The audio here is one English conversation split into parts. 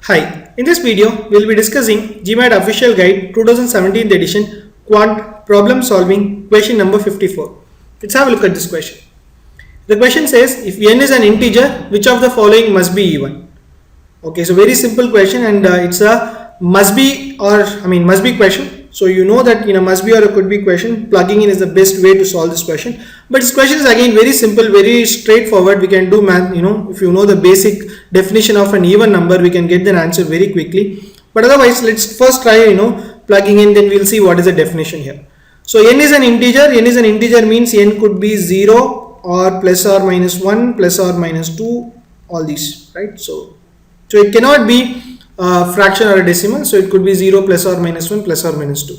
Hi, in this video we will be discussing GMAT official guide 2017th edition quant problem solving question number 54. Let's have a look at this question. The question says if n is an integer, which of the following must be even? Okay, so very simple question, and it's a must be must be question. So you know that in a must be or a could be question, plugging in is the best way to solve this question. But this question is again very simple, very straightforward. We can do math, if you know the basic definition of an even number, we can get the answer very quickly. But otherwise, let's first try, plugging in, then we'll see what is the definition here. So n is an integer. N is an integer means n could be 0 or plus or minus 1, plus or minus 2, all these, right? So it cannot be a fraction or a decimal, so it could be 0, plus or minus 1, plus or minus 2.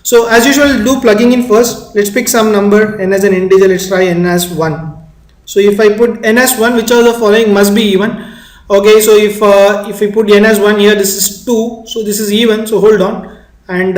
So as usual, do plugging in first. Let's pick some number, n as an integer. Let's try n as 1. So if I put n as 1, which of the following must be even? Okay, so if we put n as 1 here, this is 2, so this is even, so hold on. And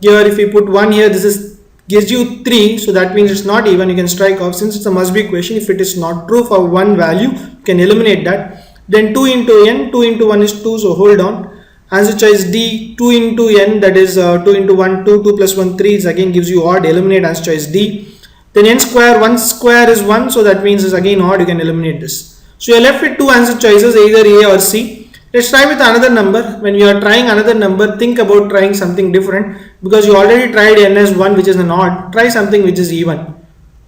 here if we put 1 here, this gives you 3, so that means it's not even. You can strike off. Since it's a must be question, if it is not true for one value, you can eliminate that. Then 2 into n, 2 into 1 is 2, so hold on. Answer choice D, 2 into n, that is 2 into 1, 2, 2 plus 1, 3, is again gives you odd, eliminate answer choice D. Then n square, 1 square is 1, so that means it's again odd, you can eliminate this. So you're left with two answer choices, either A or C. Let's try with another number. When you are trying another number, think about trying something different, because you already tried n as 1, which is an odd. Try something which is even,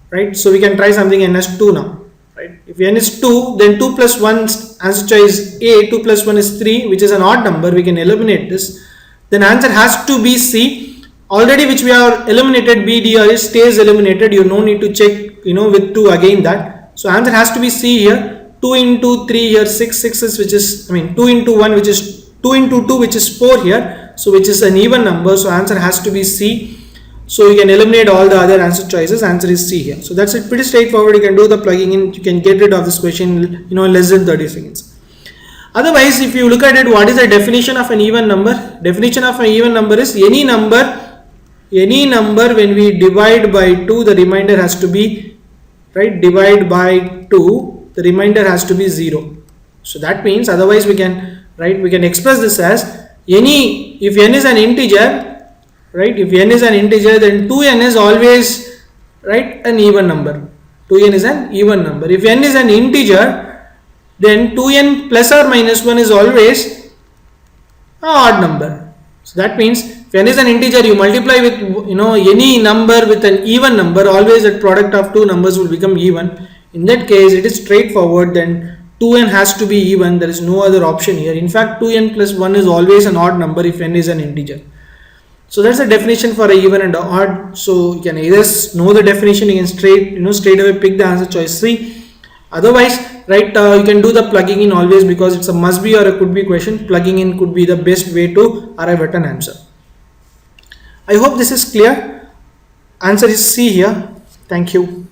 right? So we can try something n as 2 now. Right? If n is 2, then 2 plus 1, answer choice A, 2 plus 1 is 3, which is an odd number. We can eliminate this. Then answer has to be C. Already which we are eliminated, B, D, or A stays eliminated. You no need to check, with 2 again that. So answer has to be C here. 2 into 3 here, 6 is, which is, 2 into 1, which is 2 into 2, which is 4 here. So which is an even number. So answer has to be C. So you can eliminate all the other answer choices. Answer is C here. So that's it. Pretty straightforward. You can do the plugging in. You can get rid of this question, in less than 30 seconds. Otherwise, if you look at it, what is the definition of an even number? Definition of an even number is any number when we divide by 2, the remainder has to be, right? Divide by 2, the remainder has to be 0. So that means, otherwise we can express this as if n is an integer, right? If n is an integer, then 2n is always, right, an even number. 2n is an even number. If n is an integer, then 2n plus or minus 1 is always an odd number. So that means if n is an integer, you multiply with any number with an even number, always the product of two numbers will become even. In that case, it is straightforward. Then 2n has to be even. There is no other option here. In fact, 2n plus 1 is always an odd number if n is an integer. So that's the definition for a even and a odd. So you can either know the definition, you can straight away pick the answer choice C. Otherwise, right, you can do the plugging in always, because it's a must be or a could be question. Plugging in could be the best way to arrive at an answer. I hope this is clear. Answer is C here. Thank you.